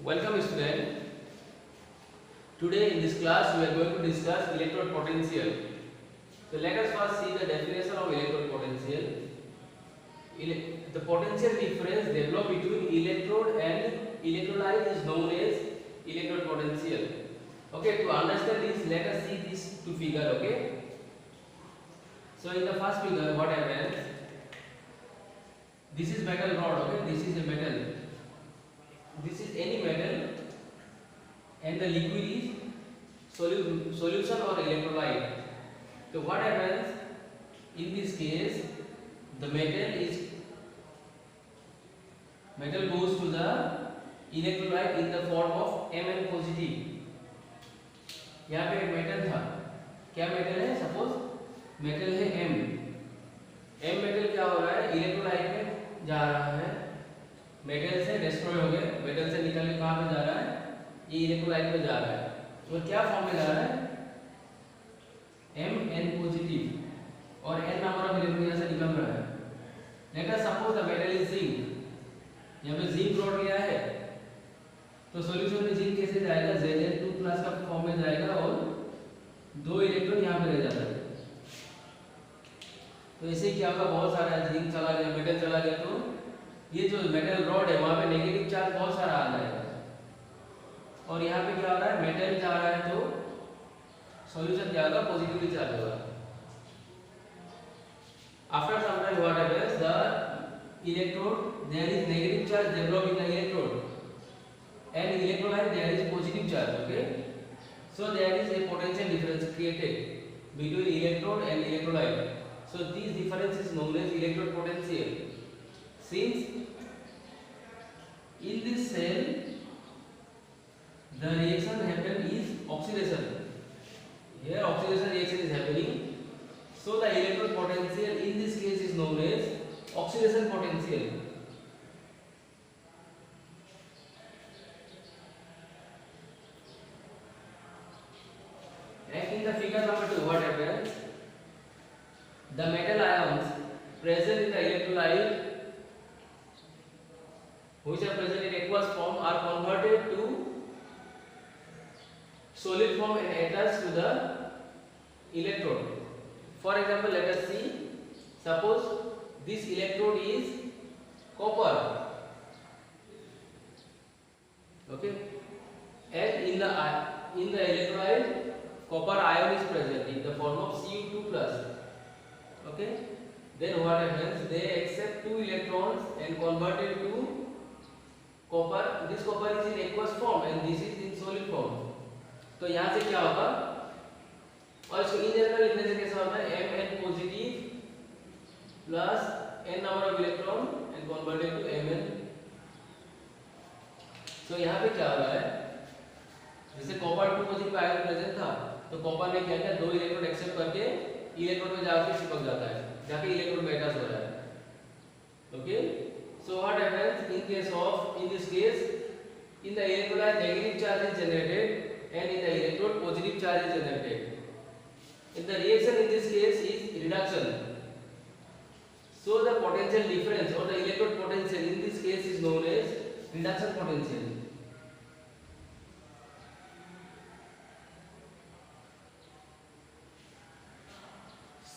Welcome student. Today in this class we are going to discuss electrode potential. So let us first see the definition of electrode potential. The potential difference developed between electrode and electrolyte is known as electrode potential. Okay, to understand this, let us see these two figures. Okay. So in the first figure, what happens? This is metal rod. Okay, this is a metal. This is any metal, and the liquid is solution or electrolyte. So what happens in this case? The metal goes to the electrolyte in the form of Mn positive. यहाँ पे एक metal था, क्या metal है? Suppose metal है M metal क्या हो रहा है? इलेक्ट्रोलाइट में जा रहा है, मेटल से डिस्ट्रॉय हो गया, मेटल से निकल के कहाँ पे जा रहा है? ये इलेक्ट्रोलाइट में जा रहा है। तो क्या फॉर्म में जा रहा है? Mn पॉजिटिव और n नंबर ऑफ इलेक्ट्रॉन यहाँ से निकल रहा है। Let us suppose the metal is zinc, यहाँ पे जिंक रॉड लिया है, तो सॉल्यूशन में जिंक कैसे जाएगा? Zn2+ का फॉर्म में जाएगा और दो इलेक्ट्रॉन यहाँ पे रह जाता है। तो ऐसे क्या होगा? बहुत सारा जिंक चला गया, मेटल चला गया, तो ये जो मेटल रॉड है वहाँ पे नेगेटिव चार्ज बहुत सारा आ जाएगा और यहाँ पे क्या हो रहा है? मेटल जा रहा है तो सॉल्यूशन क्या होगा? पॉजिटिवली चार्ज होगा। After some time what happens? The electrode, there is negative charge developed in the electrode, and electrolyte there is positive charge. Okay, so there is a potential difference created between electrode and electrolyte. So this difference is known as electrode potential. Since in this cell the reaction happen is oxidation, here oxidation reaction is happening, so the electrode potential in this case is known as oxidation potential. And in the figure number 2, what happens? The metal ions present in the electrolyte, which are present in aqueous form, are converted to solid form and attached to the electrode. For example, let us see. Suppose this electrode is copper. Okay, and in the electrolyte, copper ion is present in the form of Cu2+. Okay, then what happens? They accept two electrons and convert it to copper. This copper is in aqueous form and this is in solid form. तो यहाँ से क्या होगा? और इसको in general लिखने से कैसा होता है? Mn positive plus n number of electron and converted to Mn. तो यहाँ पे क्या हो रहा है? जैसे कॉपर 2 पॉजिटिव आयन प्रेजेंट था, तो कॉपर ने क्या किया? दो इलेक्ट्रॉन एक्सेप्ट करके इलेक्ट्रॉन में जाके चिपक जाता है, जाके इलेक्ट्रॉन में अटैच हो रहा है. Okay, so what happens in case of, in this case, in the electrolyte negative charge is generated and in the electrode positive charge is generated. In the reaction in this case is reduction. So the potential difference or the electrode potential in this case is known as reduction potential.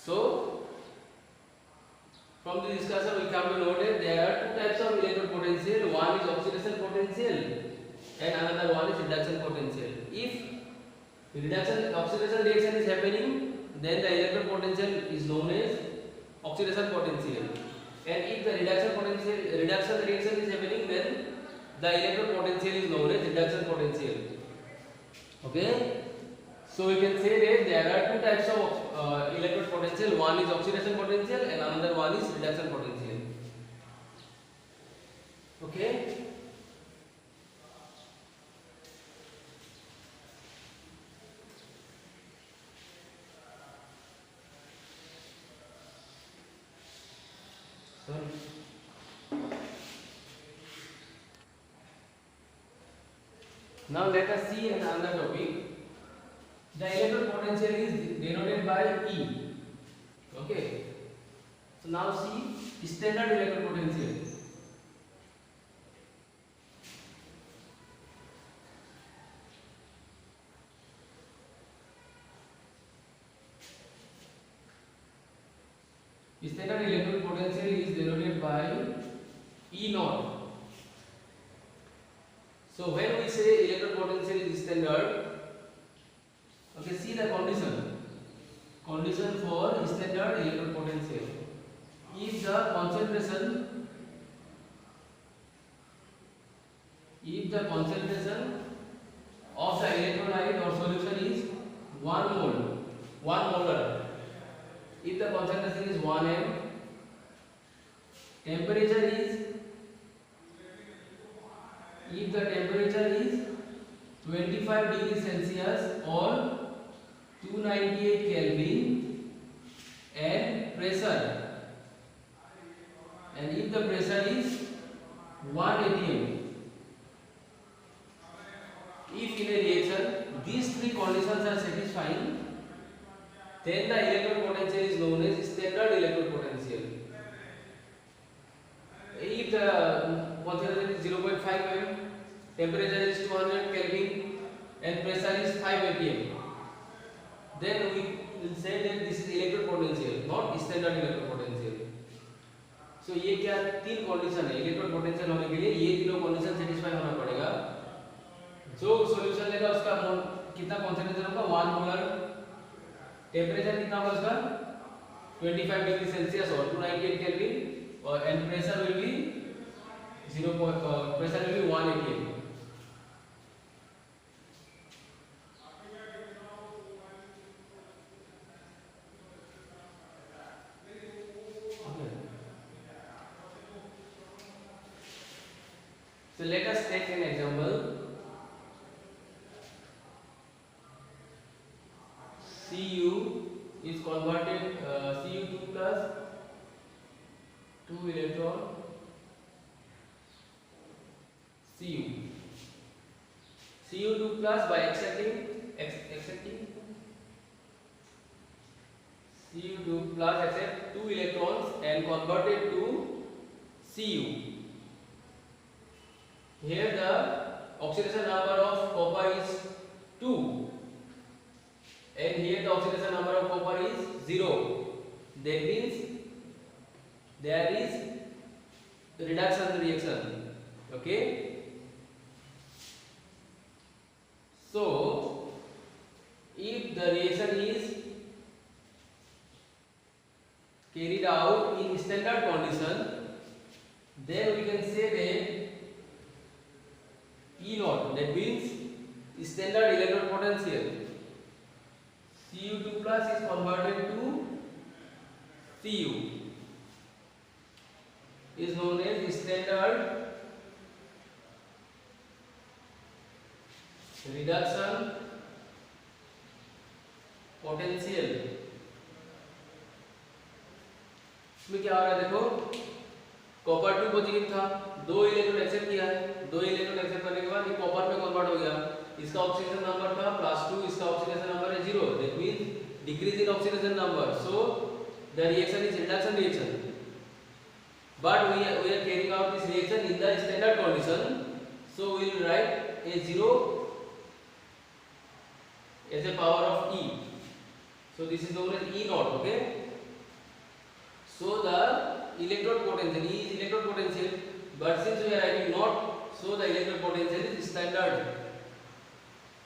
So from the discussion we come to know that there are two types of electrode potential. One is oxidation potential and another one is reduction potential. If oxidation reaction is happening, then the electrode potential is known as oxidation potential, and if the reduction reaction is happening, then the electrode potential is known as reduction potential. Okay, so we can say that there are two types of electrode potential. One is oxidation potential and another one is reduction potential. Okay. Now let us see another topic. The electrode potential is denoted by E. Okay. So now see standard electrode potential. Standard electrode potential is denoted by E naught. So when we say electrode potential is standard, okay, see the condition for standard electrode potential. If the concentration of the electrolyte or solution is 1 mole, 1 molar, if the concentration is 1 m, temperature is, if the temperature is 25 degrees Celsius or 298 Kelvin, and pressure, and if the pressure is 1 atm, if in a reaction these three conditions are satisfying, then the electrode potential is known as standard electrode potential. If the concentration is 0.5 m, temperature is 200 Kelvin, and pressure is 5 atm, then we will say that this is electrode potential, not standard electrode potential. So ये क्या तीन condition है electrode potential होने के लिए, ये तीनों condition satisfy होना पड़ेगा. जो सॉल्यूशन लेगा उसका कितना कंसंट्रेशन होगा 1 मोलर, टेंपरेचर कितना होगा उसका 25 डिग्री सेल्सियस और 298 केल्विन, और and pressure will be 1 atm. So let us take an example. Cu is converted, Cu2 plus 2 electron Cu2 plus by accepting Cu2 plus accept 2 electrons and converted to Cu. Here the oxidation number of copper is 2, and here the oxidation number of copper is 0. That means there is reduction reaction. Okay. So if the reaction is carried out in standard condition, then we can say that E naught, that means standard electrode potential, Cu2 plus is converted to Cu, is known as standard reduction potential. इसमें क्या हो रहा है देखो, copper 2 positive था, 2 electron accept किया है, 2 electron accept करने के बाद ये कॉपर में कन्वर्ट हो गया, इसका ऑक्सीडेशन नंबर था +2, इसका ऑक्सीडेशन नंबर है 0. That means decrease in oxidation number. So the reaction is reduction reaction, but we are carrying out this reaction in the standard condition, so we will write a 0 as a power of E. So this is known as E naught. Okay, so the electrode potential, E is electrode potential, but since we are writing naught, so the electrode potential is standard.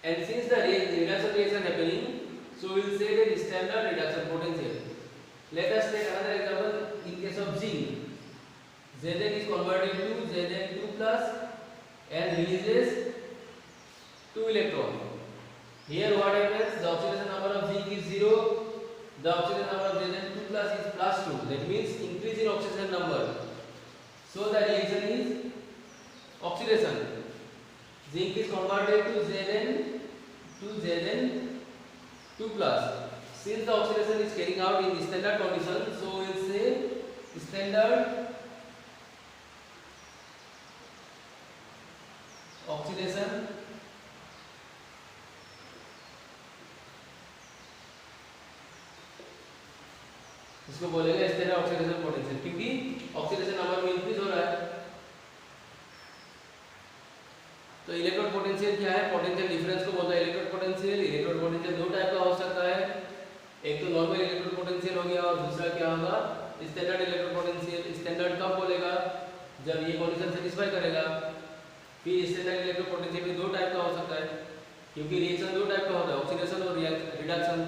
And since the reduction reaction happening, so we will say that standard reduction potential. Let us take another example in case of zinc. Zn is converted to Zn2 plus and releases 2 electrons. Here what happens? The oxidation number of zinc is 0. The oxidation number of Zn2 plus is +2. That means increase in oxidation number. So the reaction is oxidation. Zinc is converted to Zn2 plus. Since the oxidation is carrying out in standard condition, so we will say standard oxidation इसको बोलेंगे sterile oxidation potential, क्योंकि oxidation number में increase हो रहा है. तो electrode potential क्या है? पोटेंशियल डिफरेंस को बोलता है इलेक्ट्रोड पोटेंशियल. इलेक्ट्रोड पोटेंशियल दो टाइप का हो सकता है, एक तो नॉर्मल इलेक्ट्रोड पोटेंशियल हो गया और दूसरा क्या होगा स्टैंडर्ड इलेक्ट्रोड पोटेंशियल। स्टैंडर्ड कब बोलेगा? जब ये कंडीशन सेटिस्फाई करेगा। फिर स्टैंडर्ड इलेक्ट्रोड पोटेंशियल भी दो टाइप का हो सकता है, क्योंकि रिएक्शन दो टाइप का होता है, ऑक्सीडेशन और रिडक्शन।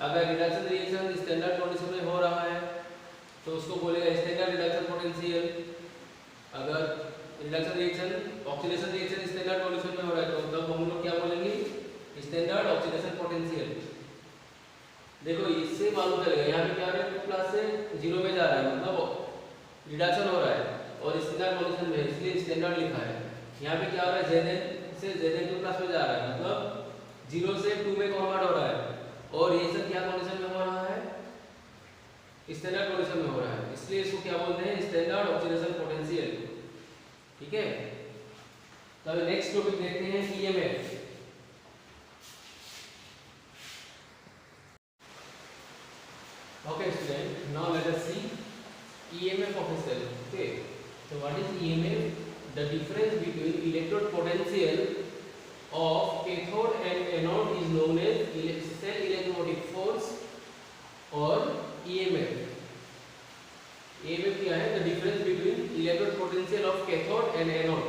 अगर रिडक्शन रिएक्शन स्टैंडर्ड कंडीशन में हो रहा है तो उसको बोलेगा स्टैंडर्ड रिडक्शन पोटेंशियल। अगर reduction reaction oxidation reaction standard condition में हो रहा है तो तब हम लोग क्या बोलेंगे? Standard oxidation potential. देखो इससे मालूम चलेगा यहाँ पे क्या है, 2 प्लस से 0 में जा रहा है, मतलब रिडक्शन हो रहा है और स्टैंडर्ड कंडीशन में, इसलिए स्टैंडर्ड लिखा है। यहाँ पे क्या हो रहा है, Zn से Zn2 प्लस में जा रहा है, मतलब 0 से 2 में कन्वर्ट हो रहा है और ये सब क्या कंडीशन में हो रहा है? स्टैंडर्ड कंडीशन में हो रहा है, इसलिए इसको क्या बोलते हैं? Standard oxidation potential. ठीक है, तो अभी नेक्स्ट टॉपिक देखते हैं EMF. Okay student, now let us see EMF of a cell. Okay, so what is EMF? The difference between electrode potential of cathode and anode is known as cell electromotive force or EMF. EMF क्या है? The difference between electrode potential of cathode and anode.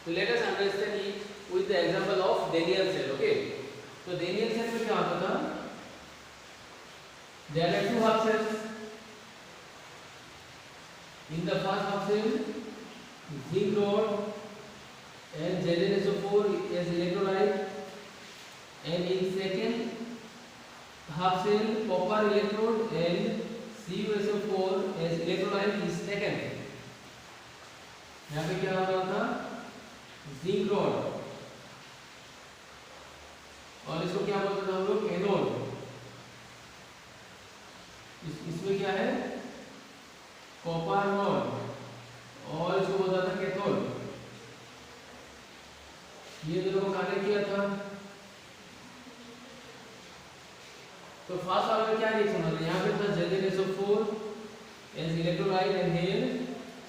So let us understand it with the example of Daniell cell. Okay, so Daniell cell में क्या होता था? There are two half cells. In the first half cell, zinc rod and ZnSO4 as electrolyte, and in second half cell, copper electrode and CuSO4 as electrolyte is taken. यहाँ पे क्या हो रहा था? जिंक रॉड, और इसको क्या बोलते थे हम लोग? एनोड। इसमें क्या है? कॉपर रॉड, और इसको बोलता था कैथोड। ये दोनों को कनेक्ट किया था। तो फर्स्ट वाले में क्या रिएक्शन होता है? यहाँ पे था ZnSO4 as electrolyte and here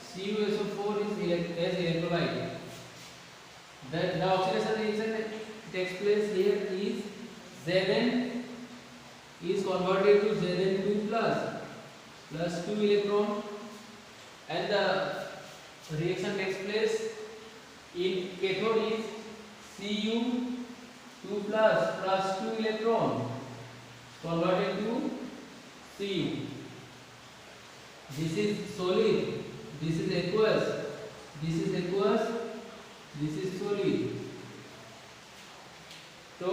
CuSO4 is as electrolyte. The oxidation reaction takes place here is Zn is converted to Zn2 plus 2 electron, and the reaction takes place in cathode is Cu2 plus 2 electron converted to Cu. This is solid, this is aqueous, this is aqueous, this is solid. So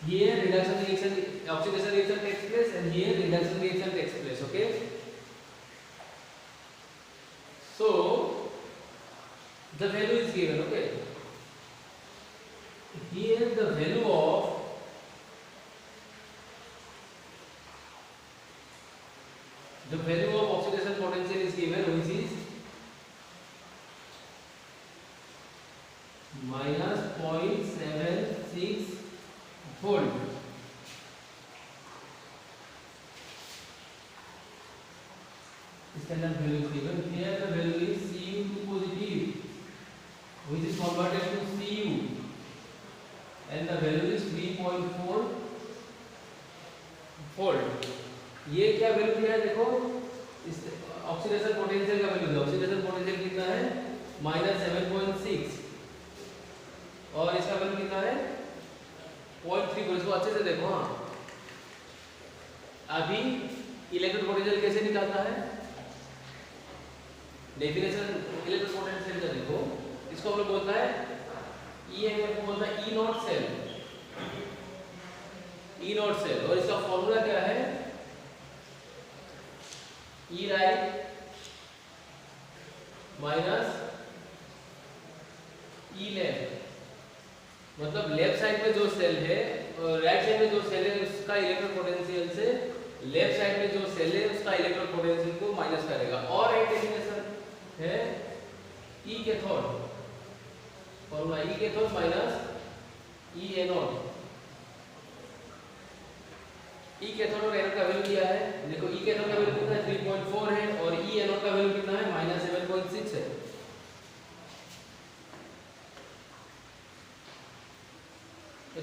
here reduction reaction, oxidation reaction takes place, and here reduction reaction takes place. Okay, so the value is given. Okay, here the value of oxidation potential is given, which is minus 0.76 volt. Standard value is given. Here the value is Cu2 positive, which is converted to Cu, and the value is 3.4 volt. ये क्या value दिया है? देखो, इस oxidation potential का value है। Oxidation potential कितना है? -7.6, और इसका वैल्यू कितना है? 0.3। इसको अच्छे से देखो। हाँ, अभी इलेक्ट्रोड पोटेंशियल कैसे निकालता है? डेफिनेशन इलेक्ट्रोड पोटेंशियल का देखो, इसको हम लोग बोलता है EMF को बोलता है E0 सेल, E0 सेल, और इसका फॉर्मूला क्या है? E right minus E left, मतलब लेफ्ट साइड में जो सेल है और राइट साइड में जो सेल है उसका इलेक्ट्रोड पोटेंशियल से लेफ्ट साइड में जो सेल है उसका इलेक्ट्रोड पोटेंशियल को माइनस करेगा। और एक डेफिनेशन है E cathode, formula E cathode minus E anode. E cathode और एनोड का वैल्यू क्या है? देखो, E कैथोड का वैल्यू कितना है? 3.4 है, और E एनोड का वैल्यू कितना है? -7.6 है।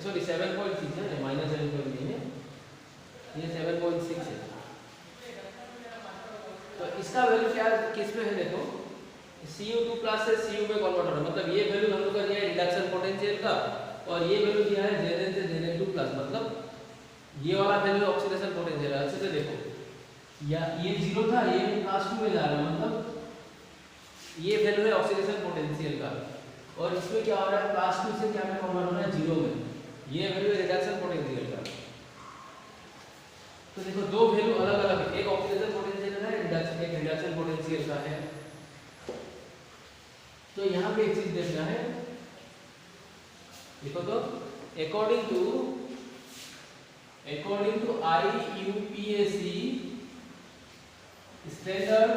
सॉरी 7.6 है, -7.6 नहीं है, ये 7.6 है। तो इसका वैल्यू क्या किस में है देखो, Cu2 प्लस से Cu में कन्वर्ट हो रहा है, मतलब ये वैल्यू हम लोग का दिया है रिडक्शन पोटेंशियल का, और ये वैल्यू दिया है Zn से Zn2 प्लस, मतलब ये वाला वैल्यू ऑक्सीडेशन पोटेंशियल है। अच्छे से देखो, या ये 0 था, ये क्लास 2 में जा रहा है, मतलब ये वैल्यू है ऑक्सीडेशन पोटेंशियल का, और इसमें क्या हो रहा है क्लास 2 से क्या में कन्वर्ट हो रहा है 0 में, ये वैल्यू है रिडक्शन पोटेंशियल का। तो देखो दो वैल्यू अलग अलग है, एक ऑक्सीडेशन पोटेंशियल का है, एक रिडक्शन पोटेंशियल का है। तो यहाँ पे एक चीज देखना है, देखो तो according to IUPAC standard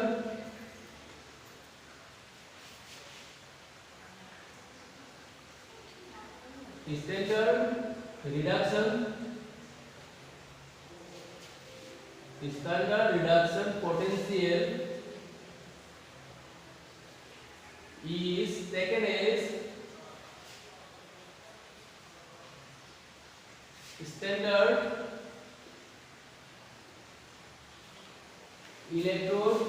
reduction potential is taken as standard electrode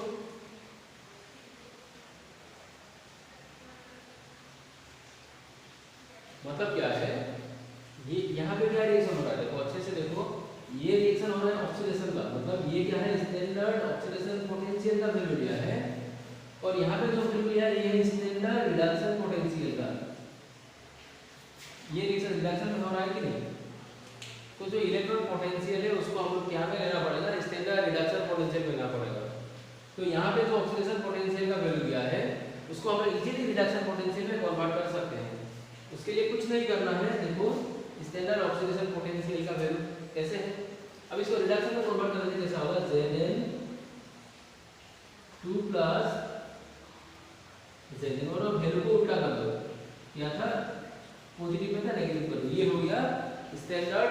मतलब क्या है, ये यहाँ पे क्या रिएक्शन हो रहा है देखो अच्छे से देखो, ये रिएक्शन हो रहा है ऑक्सीडेशन का, मतलब ये क्या है स्टैंडर्ड ऑक्सीडेशन पोटेंशियल का वैल्यू लिया है, और यहाँ पे जो वैल्यू लिया है ये है स्टैंडर्ड रिडक्शन पोटेंशियल का। ये रिएक्शन रिडक्शन में हो रहा है कि नहीं, तो जो इलेक्ट्रॉन पोटेंशियल है उसको हम लोग क्या में लेना पड़ेगा, स्टैंडर्ड रिडक्शन पोटेंशियल में लेना पड़ेगा। तो यहाँ पे जो ऑक्सीडेशन पोटेंशियल का वैल्यू दिया है उसको हम लोग इजीली रिडक्शन पोटेंशियल में कन्वर्ट कर सकते हैं। उसके लिए कुछ नहीं करना है, देखो स्टैंडर्ड ऑक्सीडेशन पोटेंशियल का वैल्यू कैसे है, अब इसको रिडक्शन में कन्वर्ट करने से कैसा होगा, Zn2 प्लस Zn, और वैल्यू को उल्टा कर दो, क्या था पॉजिटिव में था नेगेटिव कर दो, ये हो गया स्टैंडर्ड,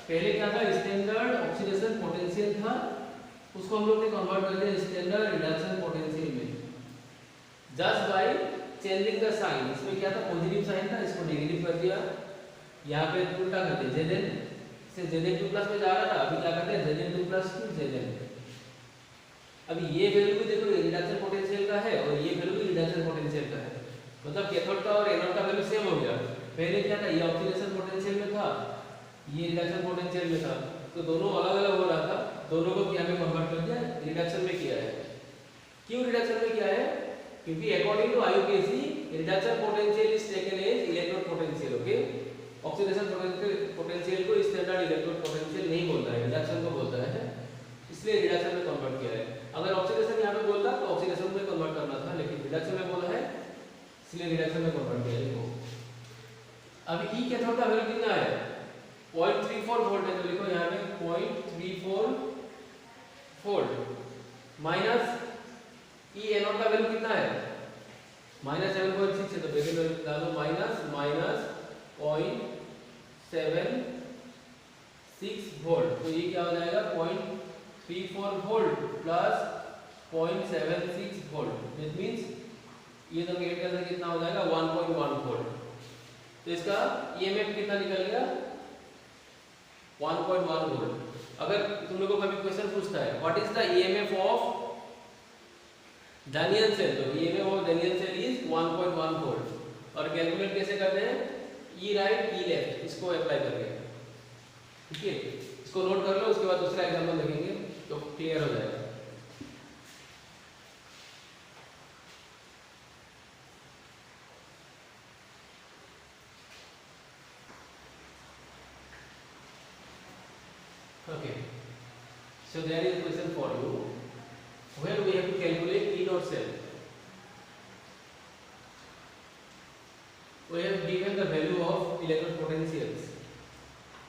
पहले क्या था स्टैंडर्ड ऑक्सीडेशन पोटेंशियल था, उसको हम लोग ने कन्वर्ट कर दिया स्टैंडर्ड रिडक्शन पोटेंशियल में, just by changing the sign. इसमें क्या था पॉजिटिव साइन था, इसको नेगेटिव कर दिया, यहाँ पे उल्टा कर दिया, Zn से Zn2 प्लस में जा रहा था, अभी क्या करते हैं Zn2 प्लस टू Zn। अभी ये वैल्यू भी देखो रिडक्शन पोटेंशियल का है और ये वैल्यू भी रिडक्शन पोटेंशियल का है, मतलब कैथोड का और एनोड का वैल्यू सेम हो गया। पहले क्या था ये ऑक्सीडेशन पोटेंशियल में था, ये रिडक्शन पोटेंशियल में था, तो दोनों अलग अलग हो रहा था, दोनों को क्या में कन्वर्ट कर दिया रिडक्शन में किया है। क्यों रिडक्शन में किया है, क्योंकि according to IUPAC reduction potential is taken as electrode potential, okay. Oxidation potential को स्टैंडर्ड इलेक्ट्रोड पोटेंशियल नहीं बोलता है, रिडक्शन को बोलता है, इसलिए रिडक्शन में कन्वर्ट किया है। अगर ऑक्सीडेशन यहाँ पे बोलता तो ऑक्सीडेशन में कन्वर्ट करना था, लेकिन रिडक्शन में बोला है इसलिए रिडक्शन में कन्वर्ट किया है। देखो अब ई कैथोड का वैल्यू कितना है 0.34 वोल्ट है, तो लिखो यहाँ पे 0.34 वोल्ट माइनस ई एनोड का वैल्यू कितना है -7.6 है, तो ब्रैकेट में डालो माइनस 0.76 वोल्ट, तो ये क्या हो जाएगा 0.34 volt plus 0.76 volt, that means ये तो गेट के अंदर कितना हो जाएगा 1.1 वोल्ट। तो इसका ईएमएफ कितना निकल गया 1.1 वोल्ट। अगर तुम लोगों को कभी क्वेश्चन पूछता है what is the EMF of Daniell cell, तो EMF of Daniell cell is 1.1 volt. और कैलकुलेट कैसे करते हैं, ई राइट ई लेफ्ट, इसको अप्लाई करके, ठीक है, इसको नोट कर लो, उसके बाद दूसरा एग्जांपल देखेंगे तो क्लियर हो जाएगा। Okay, so there is a question for you where we have to calculate E naught cell. We have given the value of electrode potentials,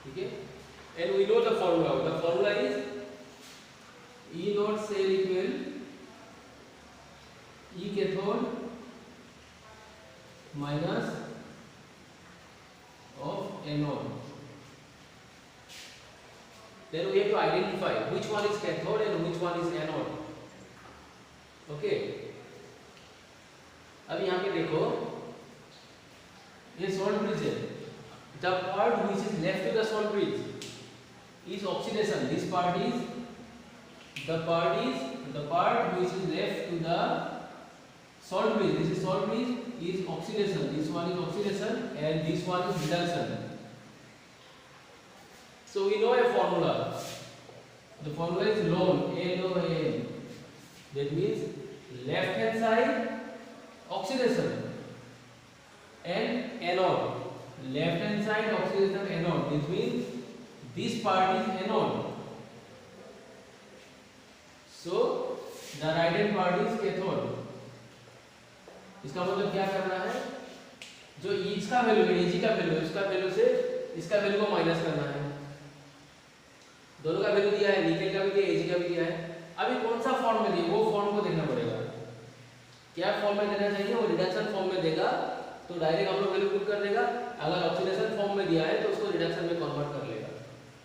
okay, and we know the formula. The formula is E naught cell equal E cathode minus of anode. Then we have to identify which one is cathode and which one is anode. Okay. अब यहाँ पे देखो ये salt bridge है. The part which is left to the salt bridge is oxidation. This part is the part is the part which is left to the salt bridge. This is salt bridge is oxidation. This one is oxidation and this one is reduction. So we know a formula. The formula is LON, L-O-N. That means left hand side oxidation and anode. Left hand side oxidation anode. This means this part is anode. So the right hand part is cathode. इसका मतलब क्या करना है, जो H का value है, Ag का value, इसका वैल्यू से इसका वैल्यू को माइनस करना है। दोनों का वैल्यू दिया है, निकेल का भी दिया है, Ag का भी दिया है। अभी कौन सा फॉर्म में दिया, वो फॉर्म को देखना पड़ेगा। क्या फॉर्म में देना चाहिए, वो रिडक्शन फॉर्म में देगा तो डायरेक्ट हम लोग वैल्यू पुट कर देगा। अगर ऑक्सीडेशन फॉर्म में दिया है तो उसको रिडक्शन में कन्वर्ट कर लेगा।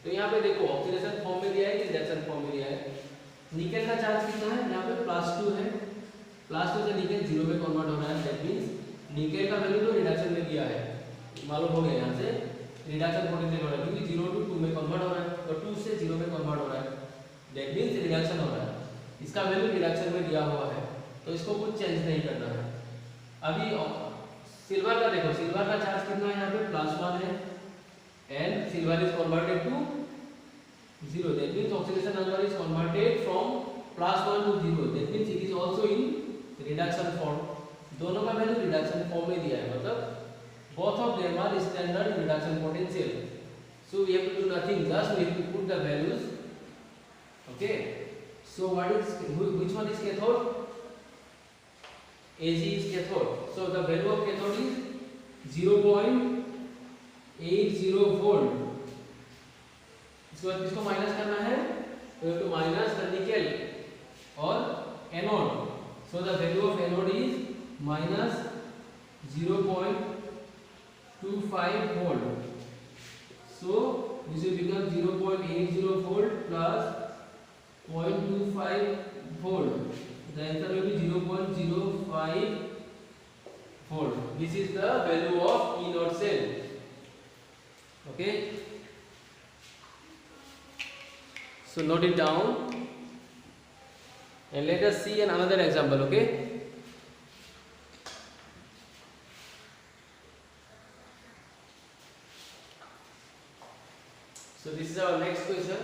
तो यहाँ पे देखो ऑक्सीडेशन फॉर्म में दिया है कि रिडक्शन फॉर्म में दिया है। निकेल का चार्ज कितना है, यहाँ पे +2 है। +2 से निकेल 0 में कन्वर्ट हो रहा है। दैट मींस निकेल का वैल्यू तो रिडक्शन में दिया है, मालूम हो गया यहाँ से रिडक्शन पोटेंशियल हो रहा है, क्योंकि 0 to 2 में कन्वर्ट हो रहा है और 2 से 0 में कन्वर्ट हो रहा है। दैट मींस रिडक्शन हो रहा है। इसका वैल्यू रिडक्शन में दिया हुआ है तो इसको कुछ चेंज नहीं करना है। अभी सिल्वर का देखो, सिल्वर का चार्ज कितना है, यहाँ पे +1 है and silver is converted to 0. That means oxidation number is converted from +1 to 0. That means it is also in reduction form. दोनों का वैल्यू रिडक्शन फॉर्म में दिया है, मतलब both of them are standard reduction potential. So we have to do nothing, just we have to put the values. Okay. So what is, which one is cathode? Ag is cathode. So the value of cathode is 0.80 volt. इसको minus करना है तो to minus the nickel और anode. So the value of anode is -0.25 volt. So this will become 0.80 volt plus 0.25 volt. The answer will be 0.05 volt. This is the value of E naught cell. Okay. So note it down and let us see another example. Okay. So this is our next question.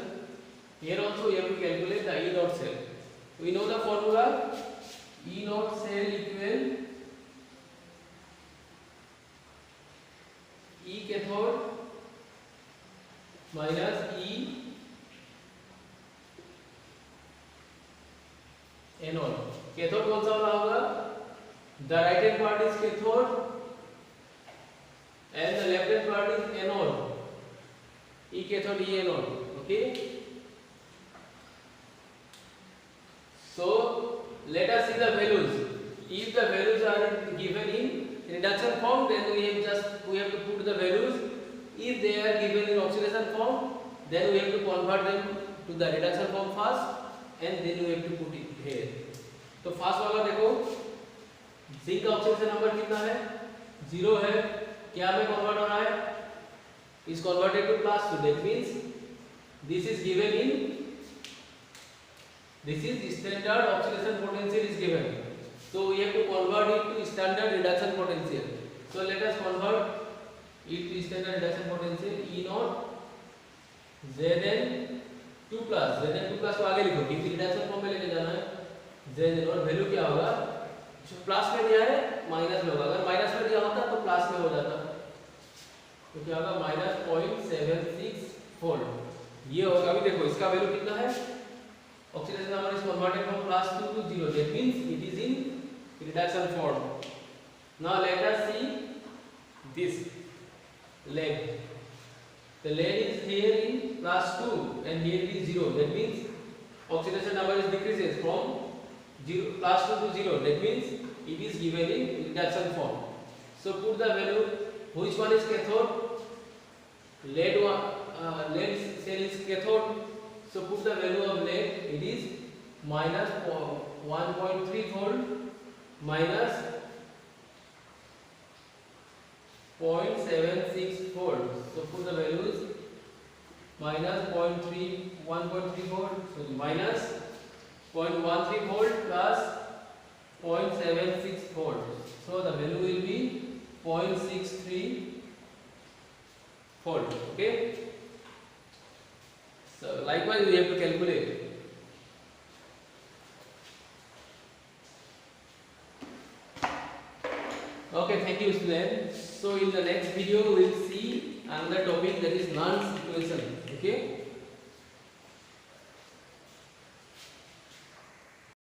Here also we have to calculate the E naught cell. We know the formula. E naught cell equal E cathode minus E anode. Cathode कौन सा वाला होगा, the right hand part is cathode and the left hand part is anode. E cathode E anode. Okay. So let us see the values. If the values are given in reduction form then we have to put the values. If they are given in oxidation form then we have to convert them to the reduction form first and then we have to put it here. तो first वाला देखो, zinc का oxidation number कितना है, 0 है. क्या में convert हो रहा है, is converted to +2. That means this is given in, this is standard oxidation potential is given. So we have to convert it to standard reduction potential. So let us convert it to standard reduction potential. E naught Zn2 plus को आगे लिखो क्योंकि reduction form में लेके जाना है. Zn और value क्या होगा, जो प्लस में दिया है माइनस में होगा. अगर माइनस में दिया होता तो प्लस में हो जाता. तो क्या होगा, -0.76 वोल्ट. ये होगा. अभी देखो इसका वैल्यू कितना है, oxidation number is converted from +2 to 0. That means it is in reduction form. Now let us see this leg. The lead is here in +2 and here it is 0. That means oxidation number is decreases from +2 to 0. That means it is given in reduction form. So put the value. Which one is cathode? Lead cell is cathode. So put the value of lead. It is -1.3 volt minus 0.76 volt. So put the values -1.3 volt, so minus 0.13 volt plus 0.76 volt. So the value will be 0.63 volt. Okay. So likewise we have to calculate. Okay, thank you students. So in the next video we will see another topic, that is Nernst equation. Okay.